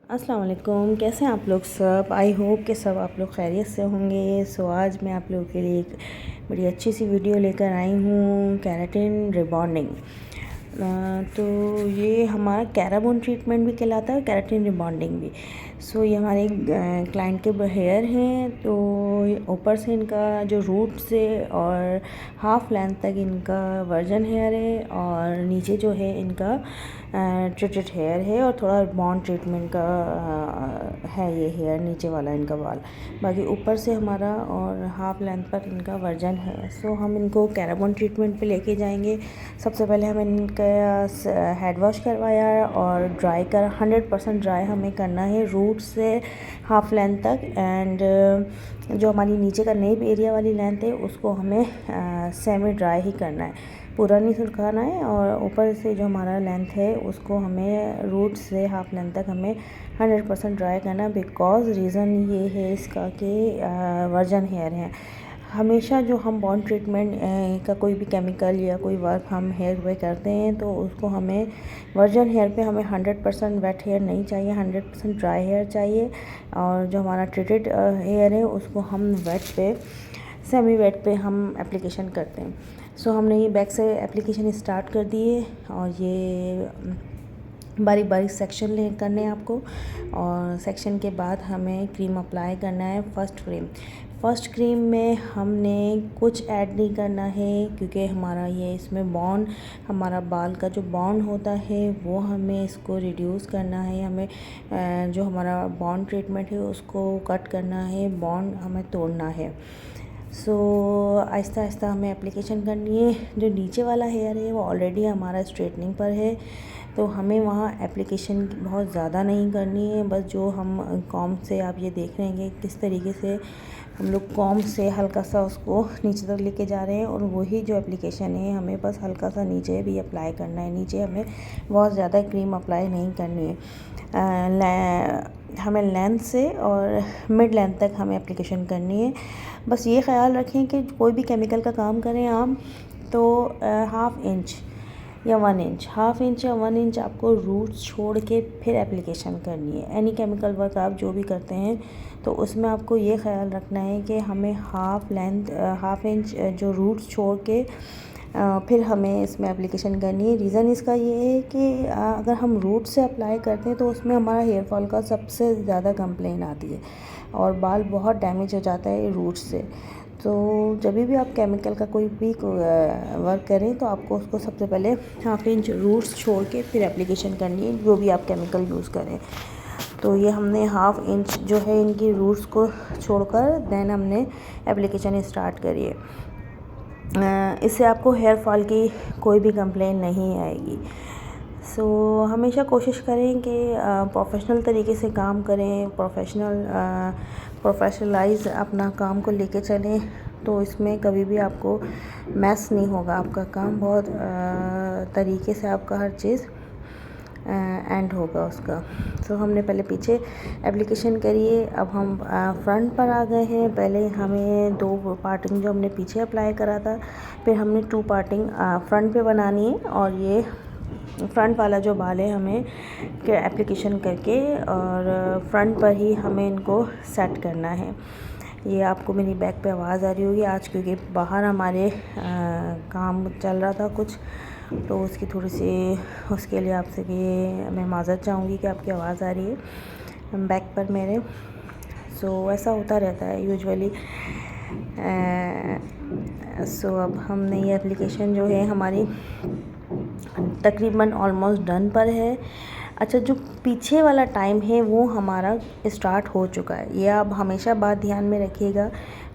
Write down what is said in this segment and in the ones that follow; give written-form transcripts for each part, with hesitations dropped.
अस्सलाम वालेकुम, कैसे हैं आप लोग सब। आई होप कि सब आप लोग खैरियत से होंगे। आज मैं आप लोगों के लिए एक बड़ी अच्छी सी वीडियो लेकर आई हूँ, केराटिन रिबॉन्डिंग। तो ये हमारा कैराबोन ट्रीटमेंट भी कहलाता है, केराटिन रिबॉन्डिंग भी। ये हमारे क्लाइंट के हेयर हैं। तो ऊपर से इनका जो रूट से और हाफ लेंथ तक इनका वर्जन हेयर है, और नीचे जो है इनका ट्रीटेड हेयर है, और थोड़ा बॉन्ड ट्रीटमेंट का है ये हेयर नीचे वाला इनका बाल। बाकी ऊपर से हमारा और हाफ लेंथ पर इनका वर्जन है। हम इनको कैराबोन ट्रीटमेंट पे लेके जाएंगे। सबसे पहले हम इनका हेड वॉश करवाया और ड्राई कर 100% ड्राई हमें करना है, रूट से हाफ लेंथ तक। एंड जो हमारी नीचे का नेप एरिया वाली लेंथ है उसको हमें सेमी ड्राई ही करना है, पूरा नहीं सुखाना है। और ऊपर से जो हमारा लेंथ है उसको हमें रूट से हाफ लेंथ तक हमें 100% ड्राई करना। बिकॉज़ रीज़न ये है इसका कि वर्जन हेयर है। हमेशा जो हम बॉन्ड ट्रीटमेंट का कोई भी केमिकल या कोई वर्क हम हेयर पे करते हैं तो उसको हमें वर्जन हेयर पे हमें 100% वेट हेयर नहीं चाहिए, 100% ड्राई हेयर चाहिए। और जो हमारा ट्रीटेड हेयर है उसको हम वेट पे, सेमी वेट पे हम एप्लीकेशन करते हैं। हमने ये बैक से एप्लीकेशन स्टार्ट कर दिए, और ये बारीक बारीक सेक्शन करने हैं आपको। और सेक्शन के बाद हमें क्रीम अप्लाई करना है। फर्स्ट क्रीम में हमने कुछ ऐड नहीं करना है, क्योंकि हमारा ये इसमें बॉन्ड, हमारा बाल का जो बॉन्ड होता है वो हमें इसको रिड्यूस करना है। हमें जो हमारा बॉन्ड ट्रीटमेंट है उसको कट करना है, बॉन्ड हमें तोड़ना है। आहिस्ता आहिस्ता हमें एप्लीकेशन करनी है। जो नीचे वाला हेयर है वो ऑलरेडी हमारा स्ट्रेटनिंग पर है, तो हमें वहाँ एप्लीकेशन बहुत ज़्यादा नहीं करनी है। बस जो हम कॉम से, आप ये देख रहे हैं कि किस तरीके से हम लोग कॉम से हल्का सा उसको नीचे तक लेके जा रहे हैं, और वही जो एप्लीकेशन है हमें बस हल्का सा नीचे भी अप्लाई करना है। नीचे हमें बहुत ज़्यादा क्रीम अप्लाई नहीं करनी है। हमें लेंथ से और मिड लेंथ तक हमें एप्लीकेशन करनी है। बस ये ख़्याल रखें कि कोई भी केमिकल का काम करें आप, तो हाफ़ इंच या 1 इंच, हाफ़ इंच या 1 इंच आपको रूट्स छोड़ के फिर एप्लीकेशन करनी है। एनी केमिकल वर्क आप जो भी करते हैं तो उसमें आपको ये ख़्याल रखना है कि हमें हाफ़ इंच जो रूट्स छोड़ के फिर हमें इसमें एप्लीकेशन करनी है। रीज़न इसका ये है कि अगर हम रूट से अप्लाई करते हैं तो उसमें हमारा हेयर फॉल का सबसे ज़्यादा कंप्लेन आती है, और बाल बहुत डैमेज हो जाता है रूट से। तो जब भी आप केमिकल का कोई भी वर्क करें तो आपको उसको सबसे पहले हाफ़ इंच रूट्स छोड़ के फिर एप्लीकेशन करनी है, जो भी आप केमिकल यूज़ करें। तो ये हमने हाफ़ इंच जो है इनकी रूट्स को छोड़कर देन हमने एप्लीकेशन स्टार्ट करी है। इससे आपको हेयर फॉल की कोई भी कंप्लेन नहीं आएगी। हमेशा कोशिश करें कि प्रोफेशनल तरीके से काम करें, प्रोफेशनलाइज अपना काम को लेके चलें, तो इसमें कभी भी आपको मैस नहीं होगा। आपका काम बहुत तरीके से आपका हर चीज़ एंड होगा उसका। हमने पहले पीछे एप्लीकेशन करिए, अब हम फ्रंट पर आ गए हैं। पहले हमें 2 पार्टिंग जो हमने पीछे अप्लाई करा था, फिर हमने 2 पार्टिंग फ्रंट पे बनानी है। और ये फ्रंट वाला जो बाल है हमें एप्लीकेशन करके और फ्रंट पर ही हमें इनको सेट करना है। ये आपको मेरी बैक पे आवाज़ आ रही होगी आज, क्योंकि बाहर हमारे काम चल रहा था कुछ, तो उसकी थोड़ी सी, उसके लिए आपसे कि मैं माज़रत चाहूँगी कि आपकी आवाज़ आ रही है बैक पर मेरे। ऐसा होता रहता है यूजुअली। अब हमने ये एप्लीकेशन जो है हमारी तकरीबन ऑलमोस्ट डन पर है। अच्छा, जो पीछे वाला टाइम है वो हमारा स्टार्ट हो चुका है। ये आप हमेशा बात ध्यान में रखिएगा।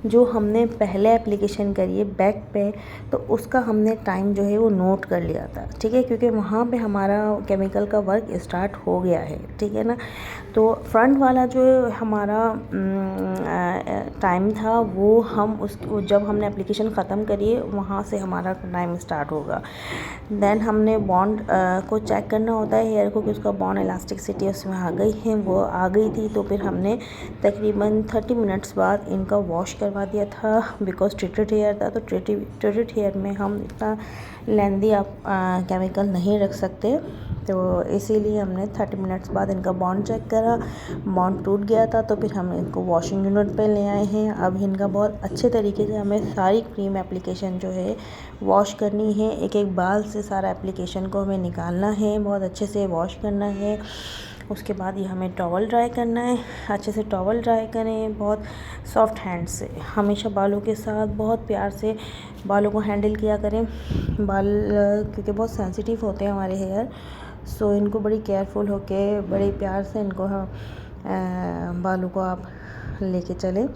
जो हमने पहले एप्लीकेशन करी है बैक पे, तो उसका हमने टाइम जो है वो नोट कर लिया था, ठीक है, क्योंकि वहाँ पे हमारा केमिकल का वर्क स्टार्ट हो गया है, ठीक है ना। तो फ्रंट वाला जो हमारा टाइम था वो हम उसको जब हमने एप्लीकेशन ख़त्म करी है वहाँ से हमारा टाइम स्टार्ट होगा। देन हमने बॉन्ड को चेक करना होता है हेयर को कि उसका बॉन्ड इलास्टिसिटी उसमें आ गई है, वो आ गई थी। तो फिर हमने तकरीबन 30 मिनट्स बाद इनका वॉश करवा दिया था, बिकॉज ट्रीटेड हेयर था। तो ट्रीटेड हेयर में हम इतना लेंदी आप केमिकल नहीं रख सकते। तो इसीलिए हमने 30 मिनट्स बाद इनका बॉन्ड चेक करा, बॉन्ड टूट गया था। तो फिर हम इनको वॉशिंग यूनिट पे ले आए हैं। अब इनका बहुत अच्छे तरीके से हमें सारी क्रीम एप्लीकेशन जो है वॉश करनी है। एक एक बाल से सारा एप्लीकेशन को हमें निकालना है, बहुत अच्छे से वॉश करना है। उसके बाद ये हमें टॉवल ड्राई करना है। अच्छे से टॉवल ड्राई करें, बहुत सॉफ्ट हैंड से। हमेशा बालों के साथ बहुत प्यार से बालों को हैंडल किया करें। बाल क्योंकि बहुत सेंसिटिव होते हैं हमारे हेयर, सो इनको बड़ी केयरफुल होके बड़े प्यार से इनको बालों को आप लेके चलें।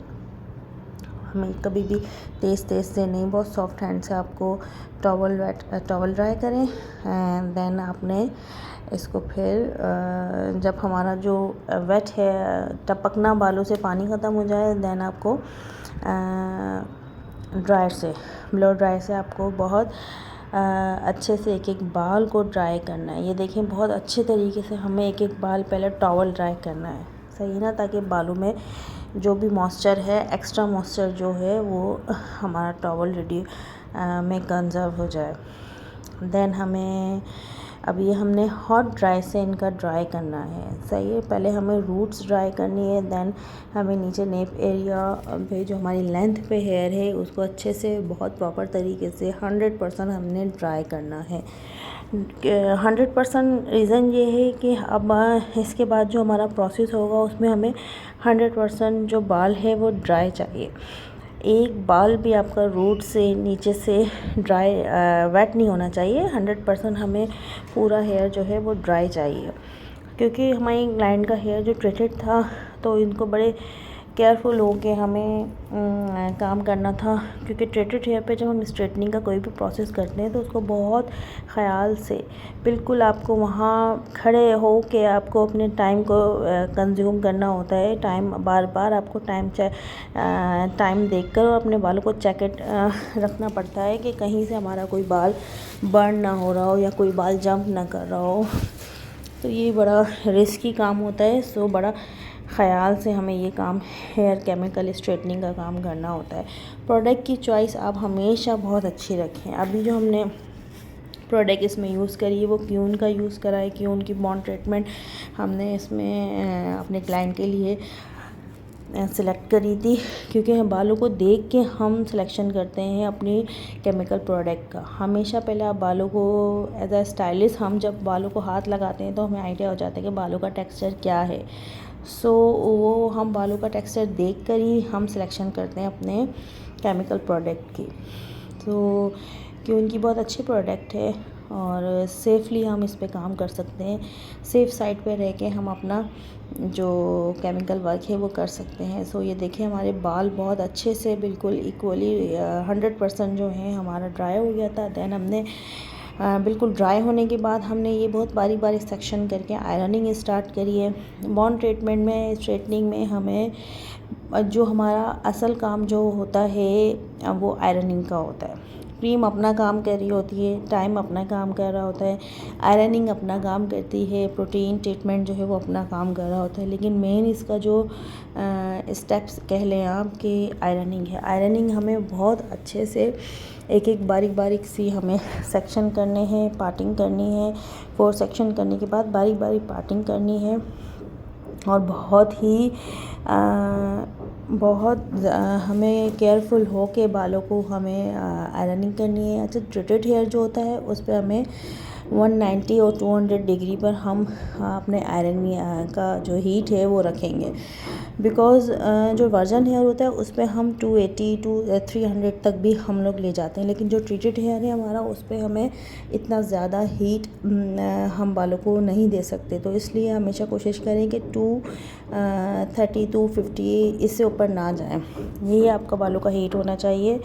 हमें कभी भी तेज़ से नहीं, बहुत सॉफ्ट हैंड से आपको टॉवल ड्राई करें। एंड देन आपने इसको फिर जब हमारा जो वेट है टपकना बालों से पानी ख़त्म हो जाए, देन आपको ड्रायर से ब्लो ड्रायर से आपको बहुत अच्छे से एक एक बाल को ड्राई करना है। ये देखें, बहुत अच्छे तरीके से हमें एक एक बाल पहले टॉवल ड्राई करना है, सही ना, ताकि बालों में जो भी मॉइस्चर है, एक्स्ट्रा मॉइस्चर जो है वो हमारा टॉवल में कंजर्व हो जाए। देन हमें अब ये हमने हॉट ड्राई से इनका ड्राई करना है, सही है। पहले हमें रूट्स ड्राई करनी है, देन हमें नीचे नेप एरिया पे जो हमारी लेंथ पे हेयर है उसको अच्छे से बहुत प्रॉपर तरीके से 100% हमने ड्राई करना है। 100% रीज़न ये है कि अब इसके बाद जो हमारा प्रोसेस होगा उसमें हमें 100% जो बाल है वो ड्राई चाहिए। एक बाल भी आपका रूट से नीचे से ड्राई वेट नहीं होना चाहिए। 100% हमें पूरा हेयर जो है वो ड्राई चाहिए, क्योंकि हमारी क्लाइंट का हेयर जो ट्रीटेड था तो इनको बड़े केयरफुल हो के हमें काम करना था। क्योंकि ट्रीटेड हेयर पे जब हम स्ट्रेटनिंग का कोई भी प्रोसेस करते हैं तो उसको बहुत ख़याल से बिल्कुल आपको वहाँ खड़े हो के आपको अपने टाइम को कंज्यूम करना होता है। टाइम बार बार आपको टाइम देखकर और अपने बालों को चेक रखना पड़ता है कि कहीं से हमारा कोई बाल बर्न ना हो रहा हो या कोई बाल जंप ना कर रहा हो। तो ये बड़ा रिस्की काम होता है, सो बड़ा ख़याल से हमें ये काम हेयर केमिकल स्ट्रेटनिंग का काम करना होता है। प्रोडक्ट की चॉइस आप हमेशा बहुत अच्छी रखें। अभी जो हमने प्रोडक्ट इसमें यूज़ करी है वो क्यून का यूज़ करा है। क्यून की बॉन्ड ट्रीटमेंट हमने इसमें अपने क्लाइंट के लिए सिलेक्ट करी थी, क्योंकि हम बालों को देख के हम सिलेक्शन करते हैं अपनी केमिकल प्रोडक्ट का। हमेशा पहले आप बालों को एज अ स्टाइलिस्ट, हम जब बालों को हाथ लगाते हैं तो हमें आइडिया हो जाता है कि बालों का टेक्सचर क्या है। सो वो हम बालों का टेक्सचर देख कर ही हम सिलेक्शन करते हैं अपने केमिकल प्रोडक्ट की। तो क्यों की बहुत अच्छी प्रोडक्ट है और सेफ़ली हम इस पे काम कर सकते हैं। सेफ़ साइड पे रह के हम अपना जो केमिकल वर्क है वो कर सकते हैं। सो ये देखिए, हमारे बाल बहुत अच्छे से बिल्कुल इक्वली 100% जो है हमारा ड्राई हो गया था। देन हमने बिल्कुल ड्राई होने के बाद हमने ये बहुत बारीक बारीक सेक्शन करके आयरनिंग स्टार्ट करी है। बॉन्ड ट्रीटमेंट में, स्ट्रेटनिंग में हमें जो हमारा असल काम जो होता है वो आयरनिंग का होता है। क्रीम अपना काम कर रही होती है, टाइम अपना काम कर रहा होता है, आयरनिंग अपना काम करती है, प्रोटीन ट्रीटमेंट जो है वो अपना काम कर रहा होता है। लेकिन मेन इसका जो स्टेप्स कह लें आप कि आयरनिंग है। आयरनिंग हमें बहुत अच्छे से एक एक बारीक बारीक सी हमें सेक्शन करने हैं, पार्टिंग करनी है। 4 सेक्शन करने के बाद बारीक बारीक पार्टिंग करनी है और हमें केयरफुल हो के बालों को हमें आयरनिंग करनी है। अच्छा, ट्रीटेड हेयर जो होता है उस पर हमें 190 और 200 डिग्री पर हम अपने आयरन का जो हीट है वो रखेंगे। बिकॉज़ जो वर्जन हेयर होता है उस पर हम 280 टू 300 तक भी हम लोग ले जाते हैं, लेकिन जो ट्रीटेड हेयर है हमारा उस पर हमें इतना ज़्यादा हीट हम बालों को नहीं दे सकते। तो इसलिए हमेशा कोशिश करें कि 230 250 इससे ऊपर ना जाएं। यही आपका बालों का हीट होना चाहिए।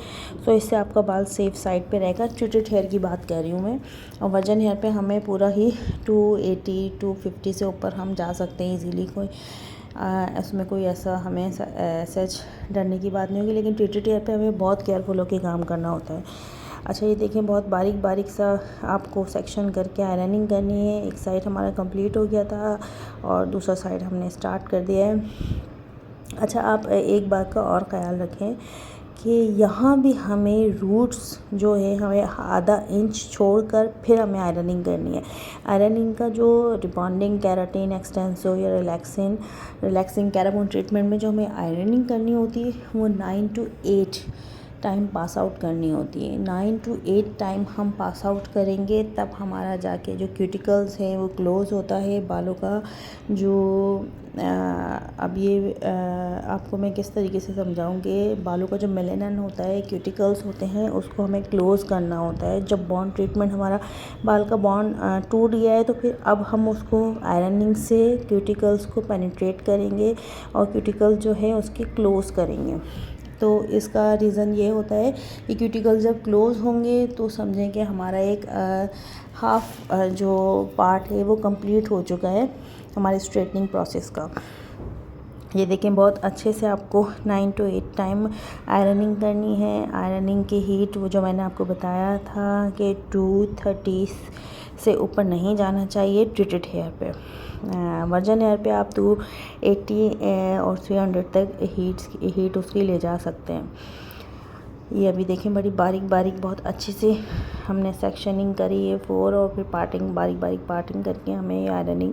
तो इससे आपका बाल सेफ़ साइड पे रहेगा। ट्रीटेड हेयर की बात कर रही हूँ मैं। और वर्जन हेयर पे हमें पूरा ही 280 250 से ऊपर हम जा सकते हैं इजीली। इसमें कोई ऐसा हमें सच डरने की बात नहीं होगी। लेकिन ट्रीटेड हेयर पे हमें बहुत केयरफुल होकर काम करना होता है। अच्छा, ये देखें, बहुत बारीक बारीक सा आपको सेक्शन करके आयरनिंग करनी है। एक साइड हमारा कंप्लीट हो गया था और दूसरा साइड हमने स्टार्ट कर दिया है। अच्छा, आप एक बात का और ख़याल रखें कि यहाँ भी हमें रूट्स जो है हमें आधा इंच छोड़कर फिर हमें आयरनिंग करनी है। आयरनिंग का जो रिबॉन्डिंग, केराटिन, एक्सटेंसो या रिलैक्सिंग कैराबोन ट्रीटमेंट में जो हमें आयरनिंग करनी होती है वो 9 to 8 टाइम पास आउट करनी होती है। 9 to 8 टाइम हम पास आउट करेंगे तब हमारा जाके जो क्यूटिकल्स है वो क्लोज़ होता है। बालों का जो अब ये आपको मैं किस तरीके से समझाऊंगी, बालों का जो मेलेनिन होता है, क्यूटिकल्स होते हैं, उसको हमें क्लोज़ करना होता है। जब बॉन्ड ट्रीटमेंट हमारा बाल का बॉन्ड टूट गया है तो फिर अब हम उसको आयरनिंग से क्यूटिकल्स को पेनिट्रेट करेंगे और क्यूटिकल्स जो है उसके क्लोज़ करेंगे। तो इसका रीज़न ये होता है कि क्यूटिकल्स जब क्लोज़ होंगे तो समझें कि हमारा एक हाफ जो पार्ट है वो कंप्लीट हो चुका है हमारे स्ट्रेटनिंग प्रोसेस का। ये देखें, बहुत अच्छे से आपको 9 to 8 टाइम आयरनिंग करनी है। आयरनिंग की हीट वो जो मैंने आपको बताया था कि 230 से ऊपर नहीं जाना चाहिए ट्रीटेड हेयर पे। वर्जन हेयर पे आप 280 और 300 तक हीट उसकी ले जा सकते हैं। ये अभी देखें, बड़ी बारीक बारीक बहुत अच्छे से हमने सेक्शनिंग करी है 4 और फिर पार्टिंग, बारीक बारीक पार्टिंग करके हमें ये आयरनिंग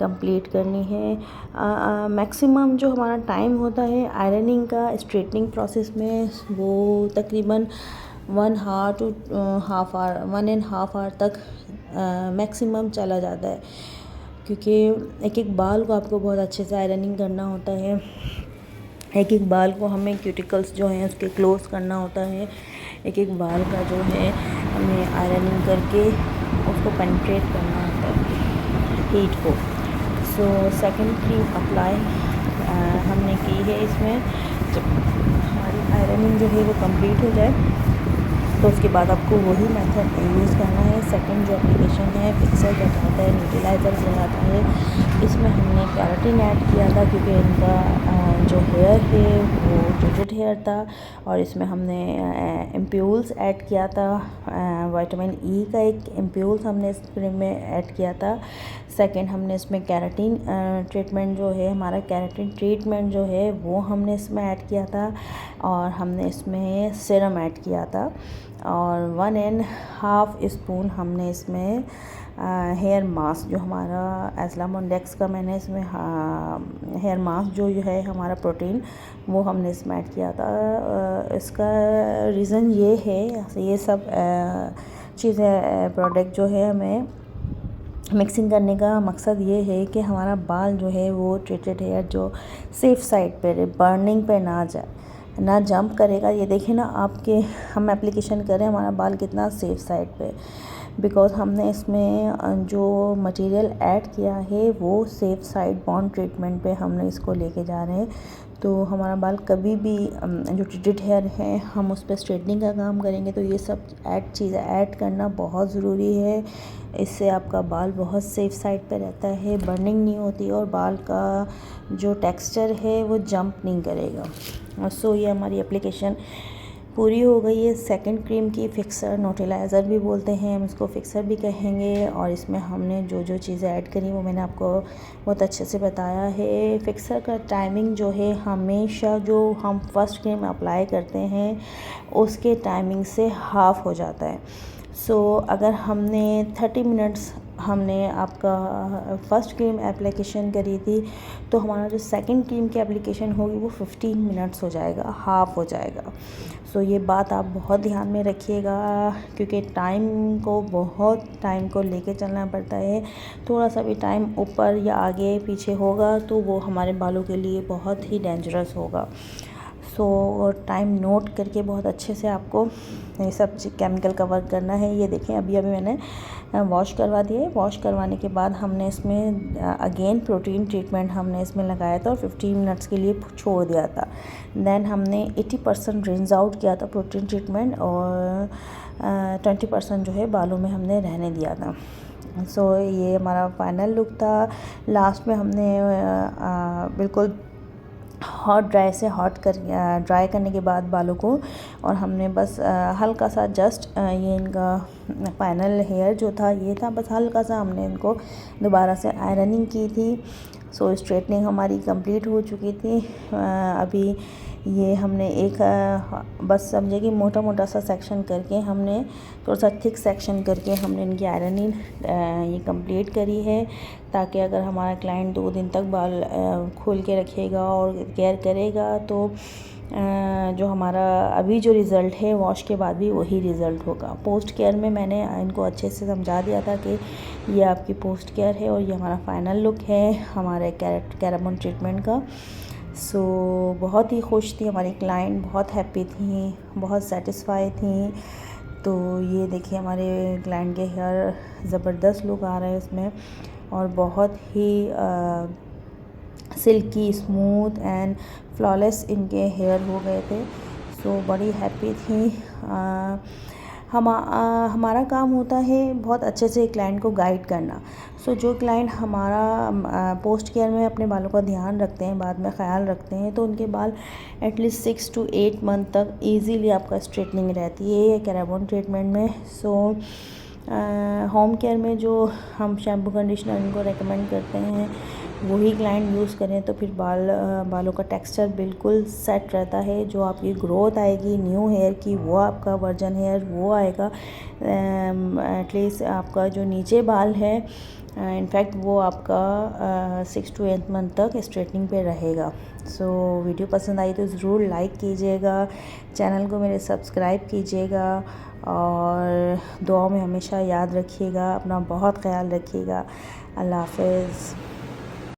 कंप्लीट करनी है। मैक्सिमम जो हमारा टाइम होता है आयरनिंग का स्ट्रेटनिंग प्रोसेस में वो तकरीबन 1 hour to half hour, 1.5 hour तक मैक्सिमम चला जाता है, क्योंकि एक एक बाल को आपको बहुत अच्छे से आयरनिंग करना होता है। एक एक बाल को हमें क्यूटिकल्स जो हैं उसके क्लोज़ करना होता है। एक एक बाल का जो है हमें आयरनिंग करके उसको पेनिट्रेट करना होता है हीट को। सो सेकंड क्रीम अप्लाई हमने की है। इसमें जब हमारी आयरनिंग जो है वो कंप्लीट हो जाए तो उसके बाद आपको वही मेथड यूज़ करना है। सेकंड जो एप्लीकेशन है फिक्सर कहलाता है, न्यूट्रलाइज़र कहलाता है। इसमें हमने केराटिन ऐड किया था क्योंकि इनका जो हेयर है वो ट्रीटेड हेयर था, और इसमें हमने एम्प्यूल्स ऐड किया था। विटामिन ई का एक एम्प्यूल्स हमने इस क्रीम में ऐड किया था। सेकंड हमने इसमें केराटिन ट्रीटमेंट जो है, हमारा केराटिन ट्रीटमेंट जो है वो हमने इसमें ऐड किया था, और हमने इसमें सीरम ऐड किया था, और 1.5 स्पून हमने इसमें हेयर मास्क जो हमारा एस्लामोडेक्स का मैंने इसमें हेयर मास्क जो है हमारा प्रोटीन वो हमने इसमें ऐड किया था। इसका रीज़न ये है, ये सब चीज़ें प्रोडक्ट जो है हमें मिक्सिंग करने का मकसद ये है कि हमारा बाल जो है वो ट्रीटेड हेयर जो सेफ़ साइड पे बर्निंग पे ना जाए, ना जंप करेगा। ये देखें ना आपके, हम एप्लीकेशन करें हमारा बाल कितना सेफ़ साइड पे, बिकॉज़ हमने इसमें जो मटेरियल ऐड किया है वो सेफ़ साइड बॉन्ड ट्रीटमेंट पे हमने इसको लेके जा रहे हैं। तो हमारा बाल कभी भी जो ट्रीटेड हेयर है हम उस पर स्ट्रेटनिंग का काम करेंगे तो ये सब चीज़ें ऐड करना बहुत ज़रूरी है। इससे आपका बाल बहुत सेफ़ साइड पे रहता है, बर्निंग नहीं होती और बाल का जो टेक्सचर है वो जंप नहीं करेगा। सो ये हमारी एप्लीकेशन पूरी हो गई है। सेकंड क्रीम की फिक्सर, न्यूट्रलाइज़र भी बोलते हैं हम इसको, फिक्सर भी कहेंगे, और इसमें हमने जो जो चीज़ें ऐड करी वो मैंने आपको बहुत अच्छे से बताया है। फिक्सर का टाइमिंग जो है हमेशा जो हम फर्स्ट क्रीम अप्लाई करते हैं उसके टाइमिंग से हाफ़ हो जाता है। सो अगर हमने 30 मिनट्स हमने आपका फ़र्स्ट क्रीम एप्लीकेशन करी थी तो हमारा जो सेकंड क्रीम की एप्लीकेशन होगी वो 15 मिनट्स हो जाएगा, हाफ़ हो जाएगा। सो ये बात आप बहुत ध्यान में रखिएगा, क्योंकि बहुत टाइम को लेके चलना पड़ता है। थोड़ा सा भी टाइम ऊपर या आगे पीछे होगा तो वो हमारे बालों के लिए बहुत ही डेंजरस होगा। सो टाइम नोट करके बहुत अच्छे से आपको ये सब केमिकल कवर करना है। ये देखें, अभी मैंने वॉश करवा दिया है। वॉश करवाने के बाद हमने इसमें अगेन प्रोटीन ट्रीटमेंट हमने इसमें लगाया था और 15 मिनट्स के लिए छोड़ दिया था। देन हमने 80% रिंस आउट किया था प्रोटीन ट्रीटमेंट, और 20% जो है बालों में हमने रहने दिया था। सो ये हमारा फाइनल लुक था। लास्ट में हमने बिल्कुल हॉट ड्राई करने के बाद बालों को, और हमने बस हल्का सा जस्ट ये इनका फाइनल हेयर जो था ये था, बस हल्का सा हमने इनको दोबारा से आयरनिंग की थी। सो स्ट्रेटनिंग हमारी कंप्लीट हो चुकी थी। अभी ये हमने एक बस समझे कि मोटा मोटा सा सेक्शन करके हमने थोड़ा सा थिक सेक्शन करके हमने इनकी आयरनिंग ये कंप्लीट करी है, ताकि अगर हमारा क्लाइंट 2 दिन तक बाल खोल के रखेगा और केयर करेगा तो जो हमारा अभी जो रिज़ल्ट है वॉश के बाद भी वही रिज़ल्ट होगा। पोस्ट केयर में मैंने इनको अच्छे से समझा दिया था कि ये आपकी पोस्ट केयर है और ये हमारा फाइनल लुक है हमारे कैरामन ट्रीटमेंट का। सो बहुत ही खुश थी हमारी क्लाइंट, बहुत हैप्पी थी, बहुत सेटिस्फाई थी। तो ये देखिए हमारे क्लाइंट के हेयर ज़बरदस्त लुक आ रहा है इसमें, और बहुत ही सिल्की स्मूथ एंड फ्लॉलेस इनके हेयर हो गए थे। सो बड़ी हैप्पी थी। हमारा काम होता है बहुत अच्छे से क्लाइंट को गाइड करना। सो जो क्लाइंट हमारा पोस्ट केयर में अपने बालों का ध्यान रखते हैं, बाद में ख्याल रखते हैं, तो उनके बाल एटलीस्ट 6 to 8 मंथ तक ईज़िली आपका स्ट्रेटनिंग रहती है कैरामन ट्रीटमेंट में। सो होम केयर में जो हम शैम्पू कंडीशनर इनको रेकमेंड करते हैं वही क्लाइंट यूज़ करें तो फिर बालों का टेक्सचर बिल्कुल सेट रहता है। जो आपकी ग्रोथ आएगी न्यू हेयर की, वो आपका वर्जन हेयर वो आएगा। एटलीस्ट आपका जो नीचे बाल है इनफैक्ट वो आपका 6 to 8 मंथ तक स्ट्रेटनिंग पे रहेगा। सो वीडियो पसंद आई तो ज़रूर लाइक कीजिएगा, चैनल को मेरे सब्सक्राइब कीजिएगा, और दुआ में हमेशा याद रखिएगा। अपना बहुत ख्याल रखिएगा। अल्लाह हाफ़िज़।